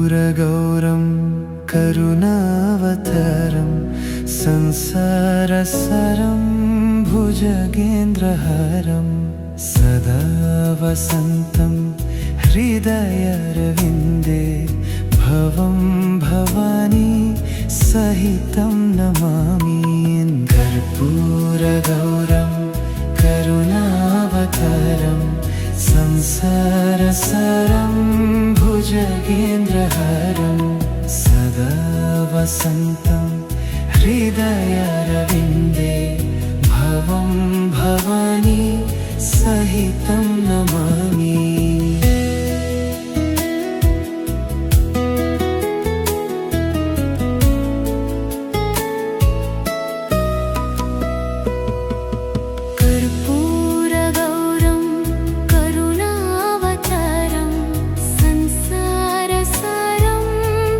कर्पूरगौरं करुणावतारं संसारसारं भुजगेन्द्रहारं सदा वसन्तं हृदयारविन्दे भवं भवानी सहितं नमामि। कर्पूरगौरं करुणावतारं संसारसारं भुजगेन्द्रहारं सदा वसन्तं हृदयारविन्दे भवं भवानी सहितं नमामि। करुणावतारं संसारसारं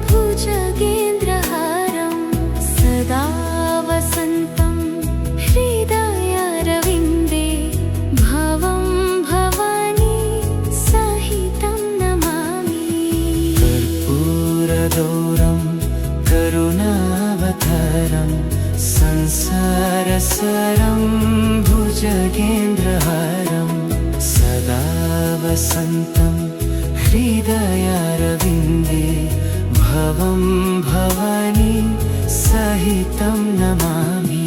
भुजगेन्द्रहारं सदा वसन्तं हृदयारविन्दे भवं भवानी सहितं नमामि। कर्पूरगौरं करुणावतारं संसारसारं भुजगेन्द्रहारं सदा वसन्तं हृदयारविन्दे भवं भवानी सहितं नमामि।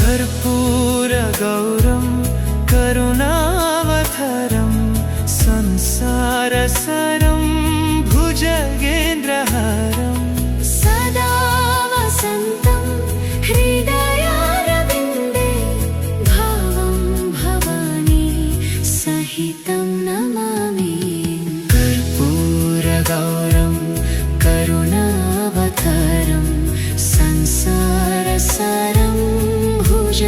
कर्पूरगौरं करुणावतारं संसारसारं भुजगेन्द्रहारं सदा वसन्तं हृदयारविन्दे भवं भवानी सहितं नमामि। कर्पूरगौरं करुणावतारं संसारसारं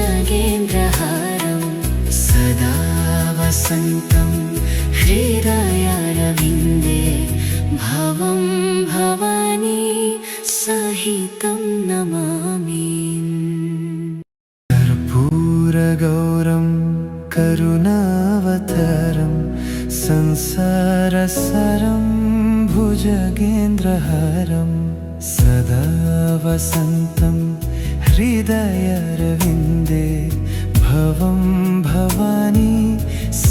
भुजगेन्द्रहारं सदा वसन्तं हृदयारविन्दे भवं भवानी सहितं नमामि। कर्पूरगौरं करुणावतारं संसारसारं भुजगेन्द्रहारं सदा वसन्तं हृदयारविन्दे भवं भवानी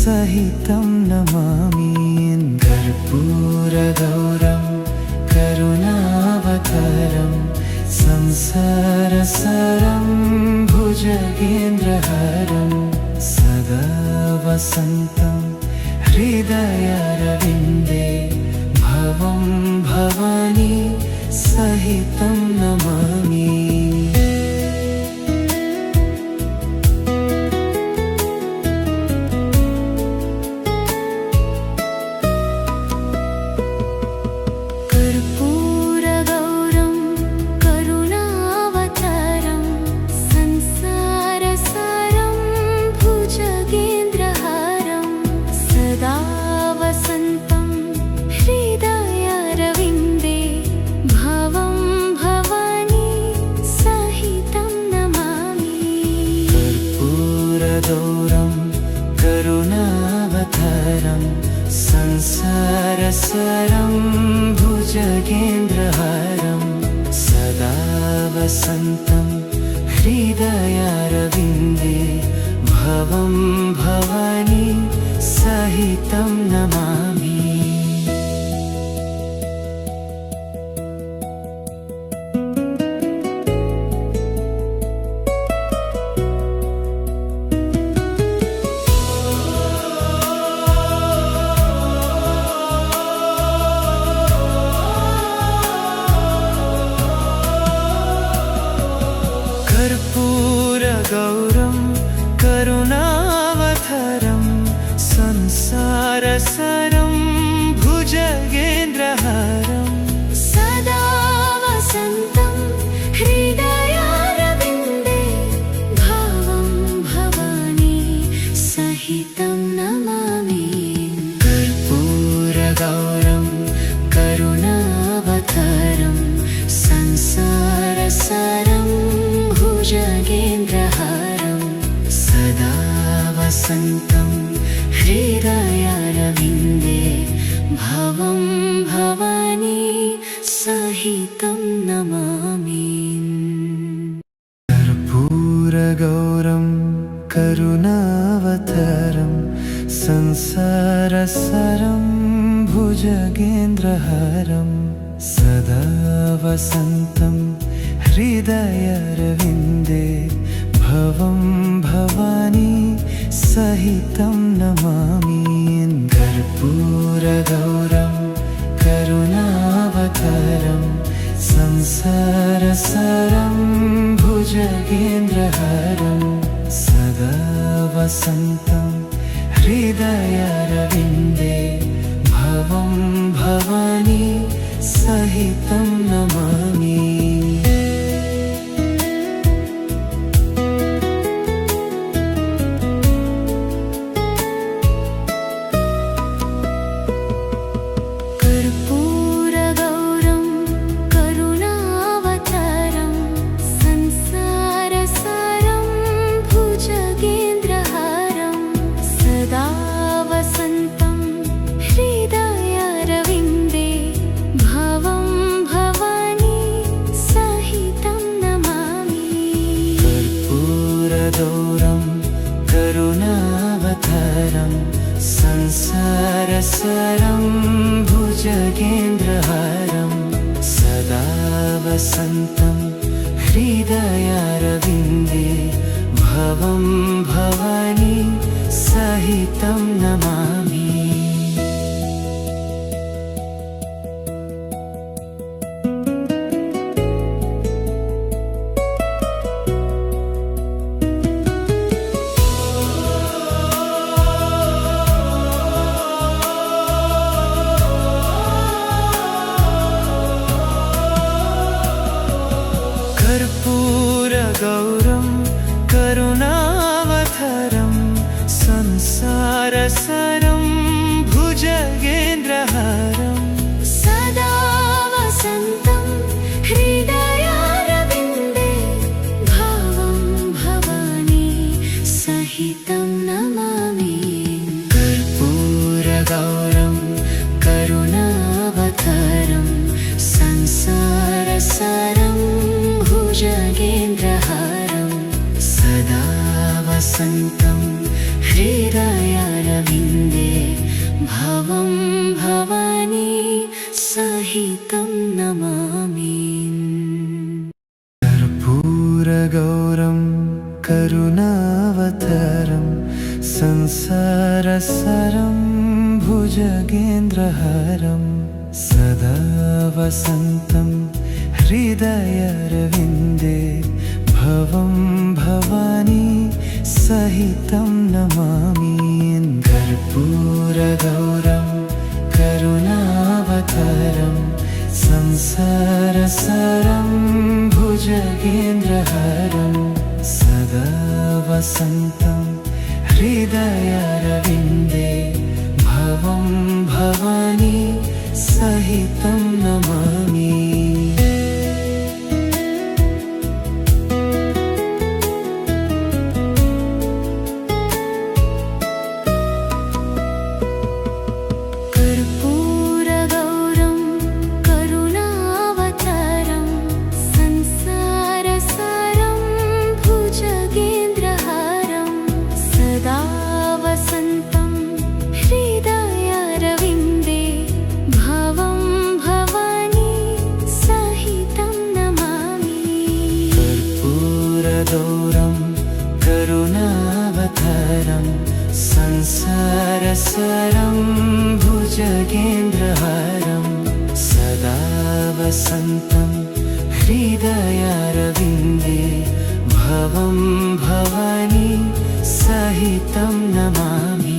सहितं नमामि। कर्पूरगौरं करुणावतारं संसारसारं भुजगेन्द्रहारं सदा वसन्तं हृदयारविन्दे भवं भवानी सहितं नमामि। कर्पूरगौरं करुणावतारं संसारसारं भुजगेन्द्रहारं सदा वसन्तं हृदयारविन्दे भवं भवानी सहितं नमामि। कर्पूरगौरं करुणावतारं संसारसारं भुजगेन्द्रहारं सदा वसन्तं हृदयारविन्दे भवं भवानी वसन्तं हृदयारविन्दे भवं भवानी सहितं नमामि। कर्पूरगौरं करुणावतारं संसारसारं भुजगेन्द्रहारं सदा वसन्तं हृदयारविन्दे भवं भवानी सहितं नमामि। कर्पूरगौरं करुणावतारं संसारसारं भुजगेन्द्रहारं सदा वसन्तं हृदयारविन्दे भवं भवानी सहितं नमामि। कर्पूरगौरं करुणावतारं संसारसारं भुजगेन्द्रहारं सदा वसन्तं हृदयारविन्दे भवं भवानी सहितं नमामि। कर्पूरगौरं करुणावतारं संसारसारं भुजगेन्द्रहारं सदा वसन्तं हृदयारविन्दे भवं भवानी सहितं नमामि। कर्पूरगौरं करुणावतारं संसारसारं भुजगेन्द्रहारं सदा वसन्तं हृदयारविन्दे भवं भवानी सहितं नमामि। कर्पूरगौरं करुणावतारं संसारसारं भुजगेन्द्रहारं सदा वसन्तं हृदयारविन्दे भवं भवानी सहितं नमामि। कर्पूरगौरं करुणावतारं संसारसारं भुजगेन्द्रहारं सदा वसन्तं हृदयारविन्दे भवं भवानी सहितं नमामि। कर्पूरगौरं करुणावतारं संसारसारं भुजगेन्द्रहारं सदा वसन्तं हृदयारविन्दे भवं भवानी सहितं नमामि। कर्पूरगौरं करुणावतारं संसारसारं भुजगेन्द्रहारं सदा वसन्तं हृदयारविन्दे भवं भवानी सहितं नमामि। कर्पूरगौरं करुणावतारं संसारसारं भुजगेन्द्रहारं सदा वसन्तं हृदयारविन्दे भवं भवानी सहितं नमामि।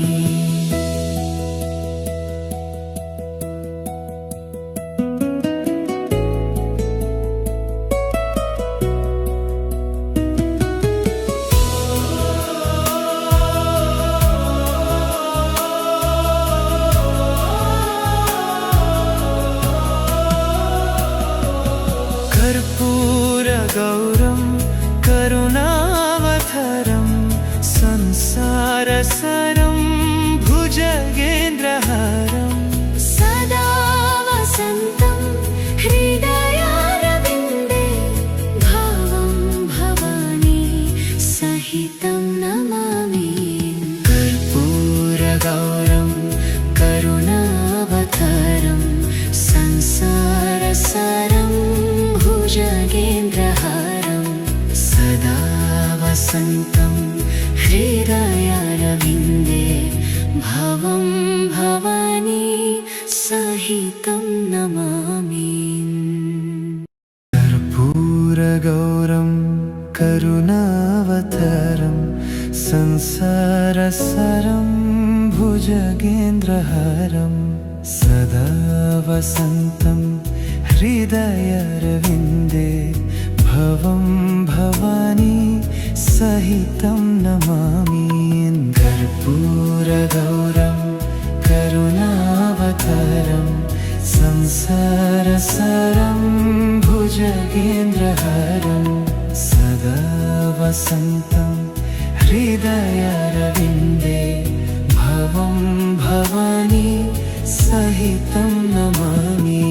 कर्पूरगौरं करुणावतारं संसार संसारसारं भुजगेन्द्रहारं सदा वसन्तं हृदयारविन्दे भावं भवानी सहितं नमामि। कर्पूरगौरं करुणावतारं संसारसारं भुजगेन्द्रहारं सदा वसन्तं हृदयारविन्दे भावं भवानी सहितं नमामि। कर्पूरगौरं करुणावतारं संसारसारं भुजगेन्द्रहारं सदा वसन्तं हृदयारविन्दे भवं भवानी सहितं नमामि। कर्पूरगौरं करुणावतारं संसारसारं भुजगेन्द्रहारं सदा वसन्तं हृदयारविन्दे भवं भवानी सहितं नमामि।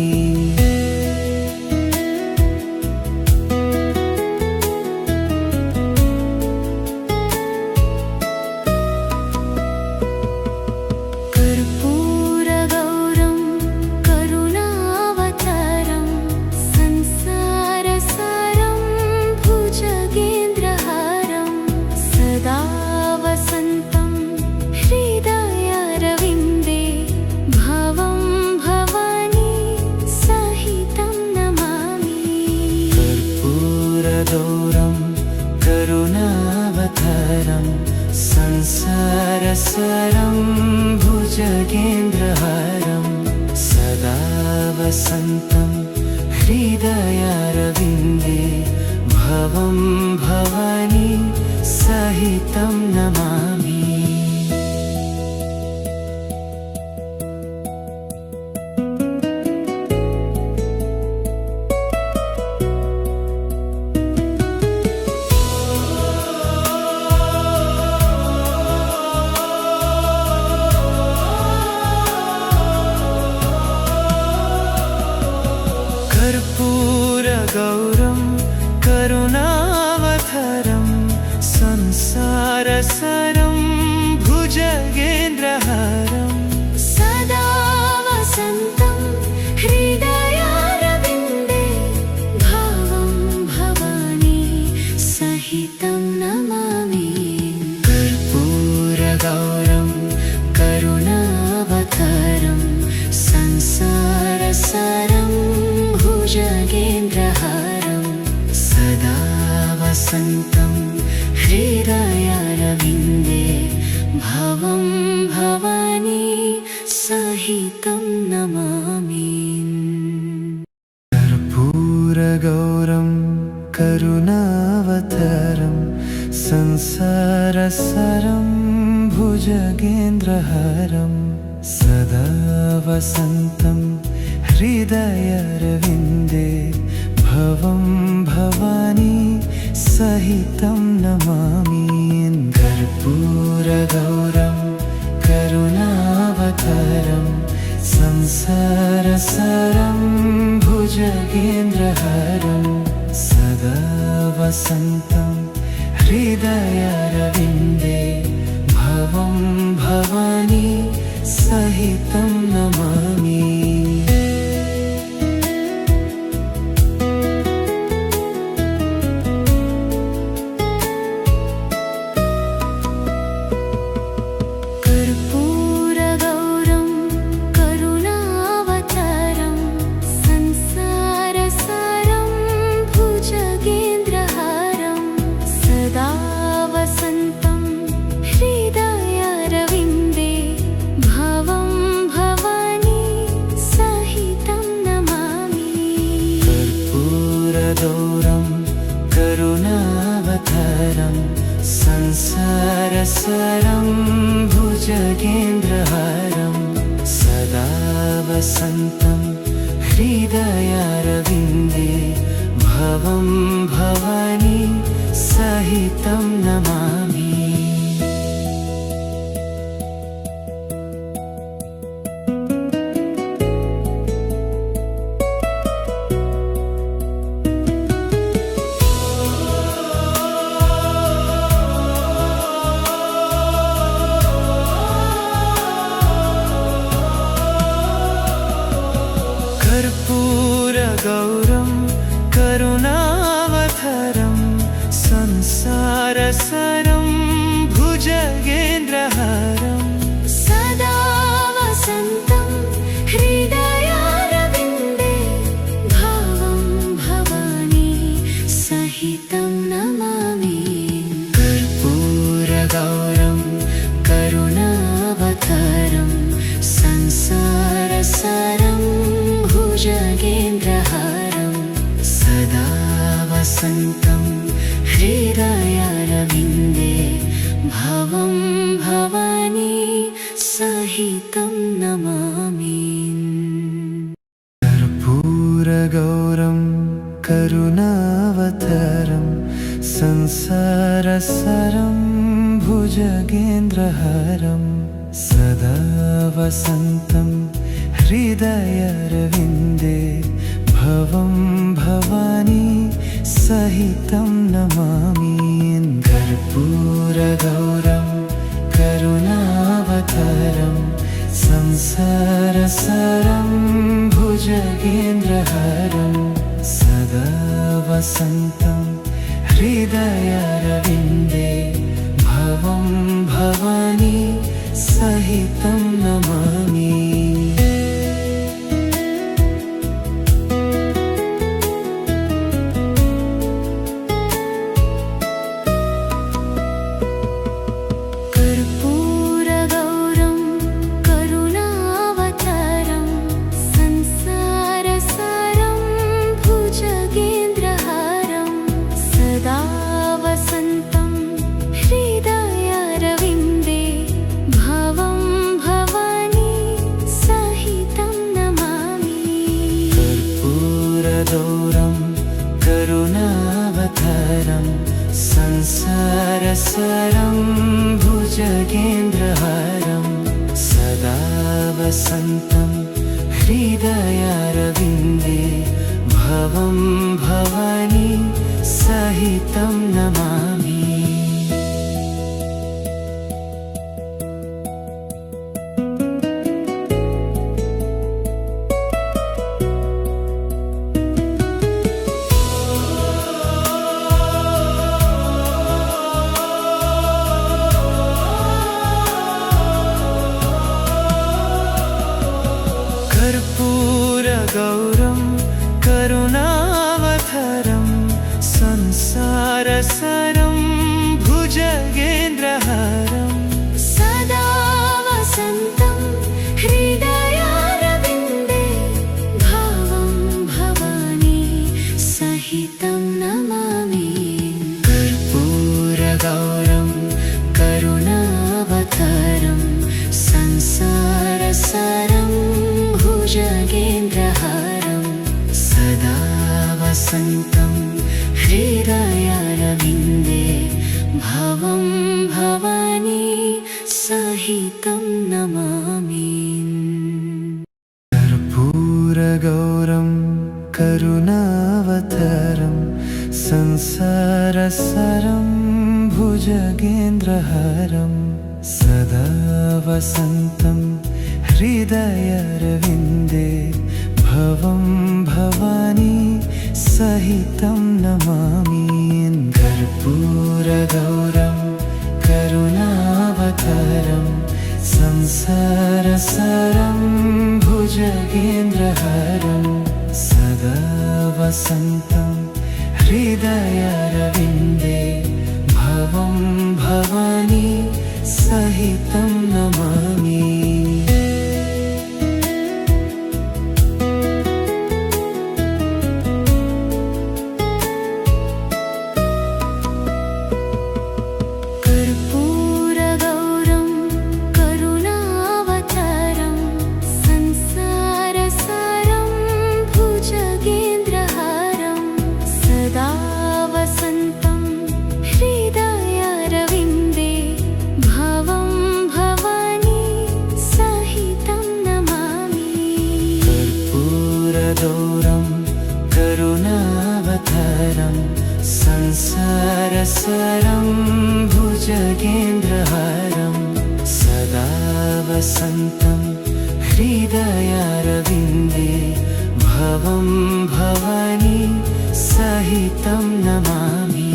कर्पूरगौरं करुणावतारं संसारसारं भुजगेन्द्रहारं सदा वसन्तं हृदयारविन्दे भावं भवानी सहितं नमामि। कर्पूरगौरं करुणावतारं संसारसारं भुजगेन्द्रहारं सदा वसन्तं हृदयारविन्दे भवं भवानी सहितं नमामि। कर्पूरगौरं करुणावतारं संसारसारं भुजगेन्द्रहारं सदा वसन्तं हृदयारविन्दे भावं भवानी सहितं नमामि। कर्पूरगौरं करुणावतारं संसारसारं भुजगेन्द्रहारं सदा वसन्तं हृदयारविन्दे भवं भवानी सहितं नमामि। कर्पूरगौरं करुणावतारं संसारसारं भुजगेन्द्रहारं सदा वसन्तं हृदयारविन्दे भवं भवानी सहितं नमामि। कर्पूरगौरं करुणावतारं संसारसारं भुजगेन्द्रहारं सदा वसन्तं हृदयारविन्दे भवं भवानी सहितं नमामि। कर्पूरगौरं करुणावतारं संसारसारं भुजगेन्द्रहारं सदा वसन्तं हृदयारविन्दे भावं भवानी सहितं नमामि। कर्पूरगौरं करुणावतारं संसारसारं भुजगेन्द्रहारं सदा वसन्तं हृदयारविन्दे भवं भवानी सहितं नमामि। भवं भवानी सहितं नमामि। कर्पूरगौरं करुणावतारं संसारसारं भुजगेन्द्रहारं सदा वसन्तं हृदयारविन्दे भवं भवानी सहितं नमामि। कर्पूरगौरं करुणावतारं संसारसारं भुजगेन्द्रहारं सदा वसन्तं हृदयारविन्दे भवं भवानी सहितं नमामि। कर्पूरगौरं करुणावतारं संसारसारं भुजगेन्द्रहारं सदा वसन्तं हृदयारविन्दे भवं भवानी सहितं नमामि। कर्पूरगौरं करुणावतारं संसारसारं भुजगेन्द्रहारं सदा वसन्तं हृदयारविन्दे भवं भवानी सहितं नमामि। कर्पूरगौरं करुणावतारं संसारसारं भुजगेन्द्रहारं सदा वसन्तं हृदयारविन्दे भवं भवानी सहितं नमामि। कर्पूरगौरं करुणावतारं संसारसारं भुजगेन्द्रहारं सदा वसन्तं हृदयारविन्दे भवं भवानी सहितं नमामि। कर्पूरगौरं करुणावतारं संसारसारं भुजगेन्द्रहारं सदा वसन्तं हृदयारविन्दे भवं भवानी सहितं नमामि। कर्पूरगौरं करुणावतारं संसारसारं भुजगेन्द्रहारं सदा वसन्तं हृदयारविन्दे भवं भवानी सहितं नमामि। कर्पूरगौरं करुणावतारं संसारसारं भुजगेन्द्रहारं सदा वसन्तं हृदयारविन्दे भवं भवानी सहितं नमामि। कर्पूरगौरं करुणावतारं संसारसारं भुजगेन्द्रहारं सदा वसन्तं हृदयारविन्दे भवं भवानी सहितं नमामि।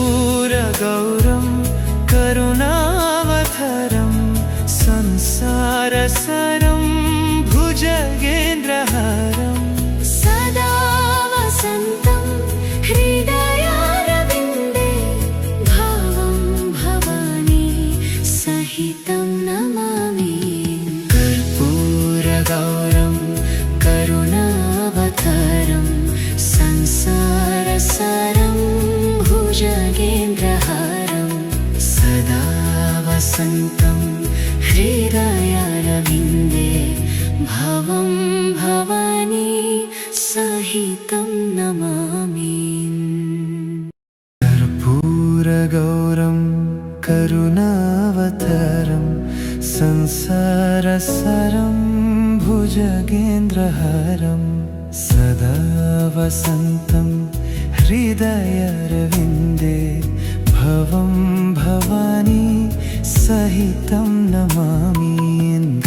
कर्पूरगौरं करुणावतारं संसारसारं भुजगेन्द्रहारं सदा संसारसारं भुजगेन्द्रहारं सदा वसन्तं हृदयारविन्दे भवं भवानी सहितं नमामि। कर्पूरगौरं करुणावतारं संसारसारं भुजगेन्द्रहारं सदा वसन्तं हृदयारविन्दे भवं भवानी सहितं नमामि।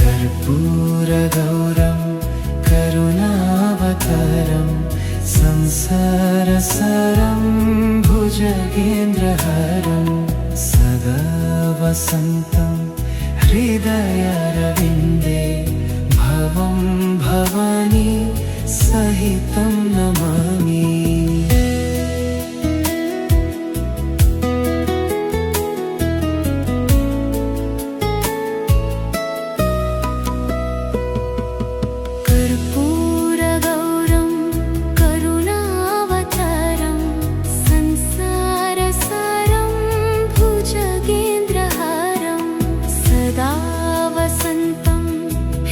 कर्पूरगौरं करुणावतारं संसारसारं भुजगेन्द्रहारं सदा वसन्तं हृदयारविन्दे भवं भवानी सहितं नमामि। कर्पूरगौरं करुणावतारं संसारसारं भुजगेन्द्रहारं सदा वसन्तं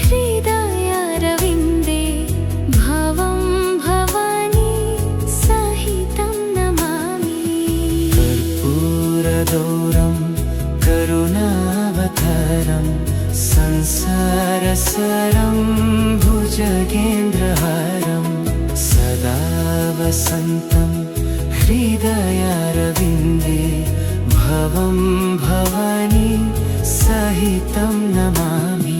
हृदयारविन्दे भवं भवानी सहितं नमामि। कर्पूरगौरं करुणावतारं संसारसारं भुजगेन्द्रहारं सदा वसन्तं हृदयारविन्दे भवं भवानी सहितं नमामि।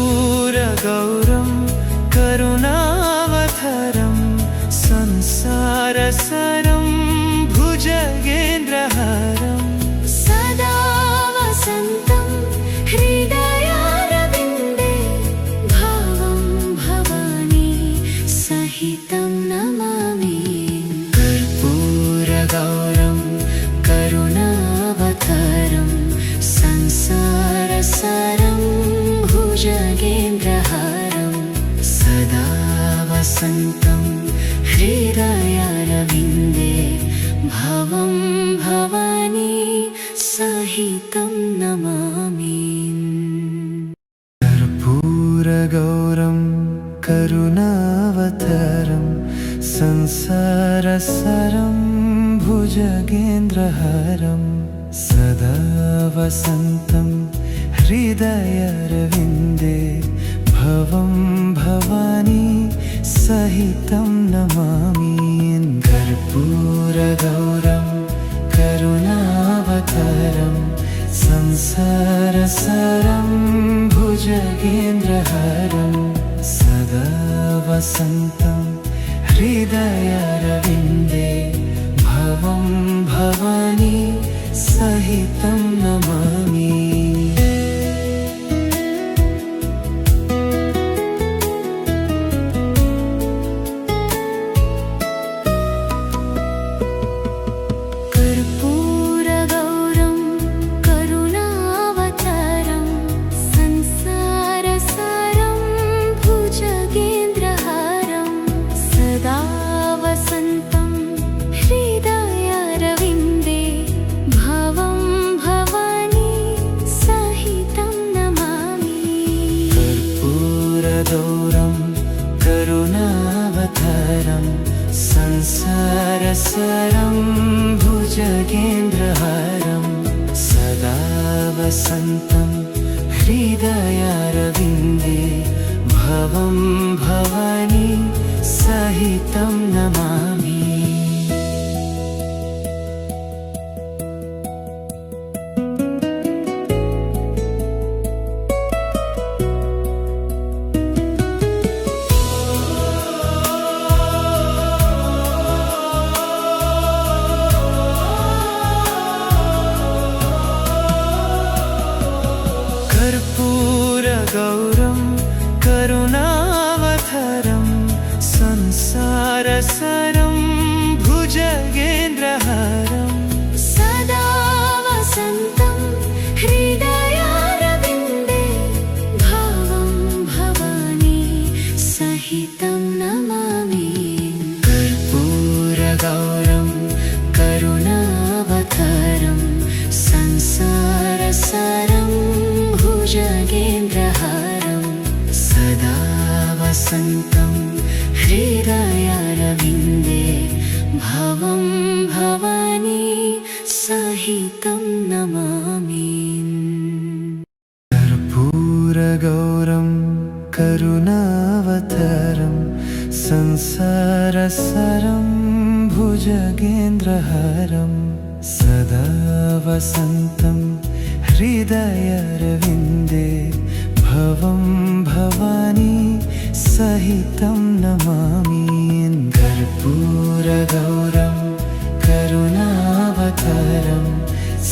कर्पूरगौरं करुणावतारं संसारसारं भुजगेन्द्रहारं सदा वसन्तं हृदयारविन्दे भवं भवानी सहितं नमामि। कर्पूरगौरं करुणावतारं संसारसारं भुजगेन्द्रहारं सदा वसन्तं हृदयारविन्दे भवं भवानी सहितं नमामि। कर्पूरगौरं करुणावतारं संसारसारं भुजगेन्द्रहारं सदा वसन्तं हृदयारविन्दे भवं भवानी सहितं नमामि। कर्पूरगौरं करुणावतारं संसारसारं भुजगेन्द्रहारं सदा वसन्तं हृदयारविन्दे भवं भवानी सहितं नमामि। कर्पूरगौरं करुणावतारं संसारसारं भुजगेन्द्रहारं सदा वसन्तं हृदयारविन्दे भवं भवानी सहितं नमामि। कर्पूरगौरं करुणावतारं संसारसारं भुजगेन्द्रहारं सदा वसन्तं हृदयारविन्दे भवं भवानी सहितं नमामि। कर्पूरगौरं करुणावतारं संसारसारं भुजगेन्द्रहारं सदा वसन्तं हृदयारविन्दे भावं भवानी सहितं नमामि। कर्पूरगौरं करुणावतारं संसारसारं भुजगेन्द्रहारं सदा वसन्तं हृदयारविन्दे भावं भवानी सहितं नमामि। कर्पूरगौरं करुणावतारं संसारसारं भुजगेन्द्रहारं सदा वसन्तं हृदयारविन्दे भवं भवानी सहितं नमामि। कर्पूरगौरं करुणावतारं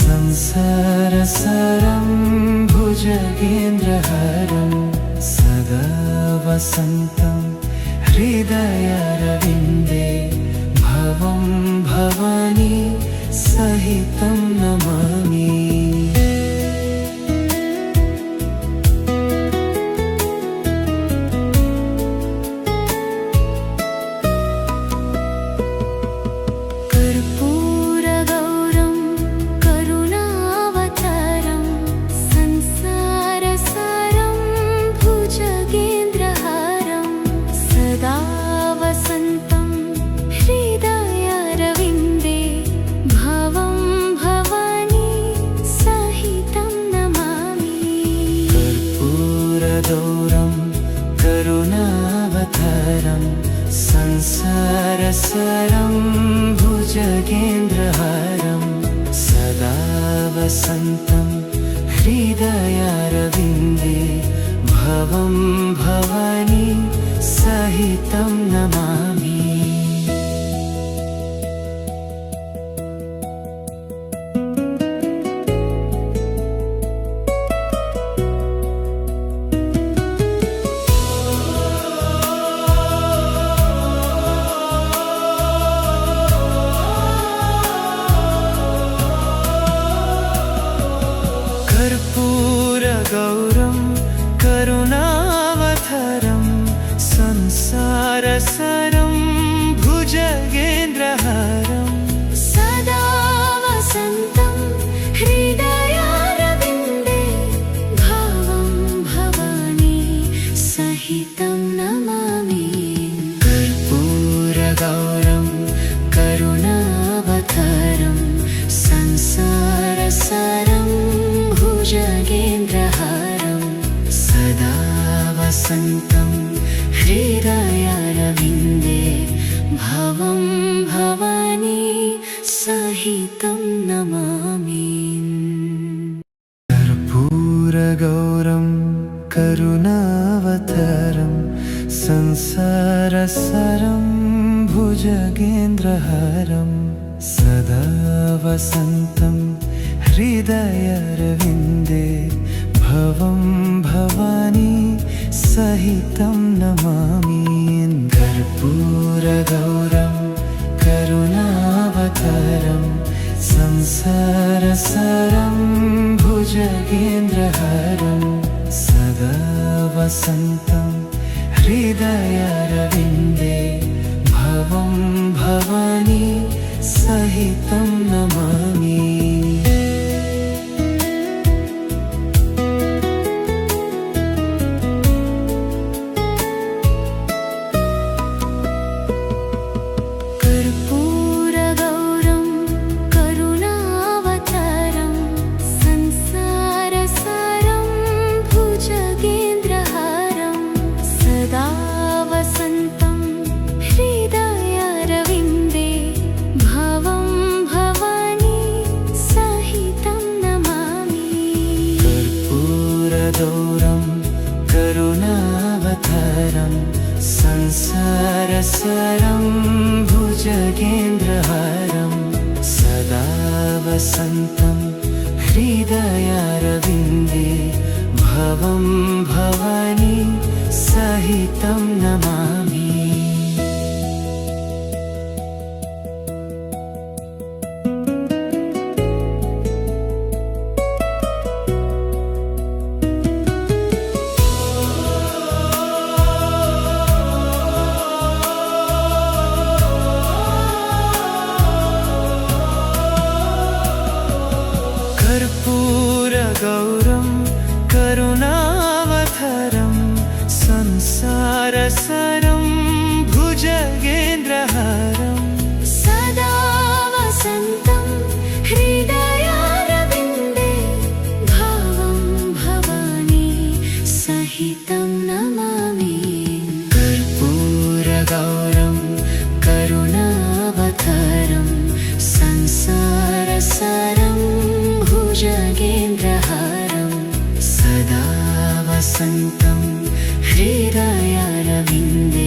संसारसारं भुजगेन्द्रहारं सदा वसन्तं हृदयारविन्दे भवं भवानी सहितं नमामि। कर्पूरगौरं करुणावतारं संसारसारं भुजगेन्द्रहारं सदा वसन्तं हृदयारविन्दे भावं भवानी सहितं नमामि। कर्पूरगौरं करुणावतारं संसारसारं भुजगेन्द्रहारं सदा वसन्तं हृदयारविन्दे भवं भवानी सहितं नमामि। कर्पूरगौरं करुणावतारं संसारसारं भुजगेन्द्रहारं सदा वसन्तं हृदयारविन्दे भावं भवानी सहितं नमामि। कर्पूरगौरं करुणावतारं संसारसारं भुजगेन्द्रहारं सदा वसन्तं हृदयारविन्दे भवं भवानी सहितं नमामि। कर्पूरगौरं करुणावतारं संसारसारं भुजगेन्द्रहारं सदा वसन्तं हृदयारविन्दे भवं भवानी सहितं नमामि। कर्पूरगौरं करुणावतारं संसारसारं भुजगेन्द्रहारं सदा वसन्तं हृदयारविन्दे भवं भवानी सहितं नमामि। कर्पूरगौरं करुणावतारं संसारसारं भुजगेन्द्रहारं सदा वसन्तं हृदयारविन्दे भावं भवानी सहितं नमामि। कर्पूरगौरं करुणावतारं संसारसारं भुजगेन्द्रहारं सदा वसन्तं हृदयारविन्दे भवं भवानी सहितं नमामि। कर्पूरगौरं करुणावतारं संसारसारं भुजगेन्द्रहारं सदा वसन्तं हृदयारविन्दे भावं भवानी सहितं नमामि। कर्पूरगौरं करुणावतारं संसारसारं भुजगेन्द्रहारं सदा वसन्तं हृदयारविन्दे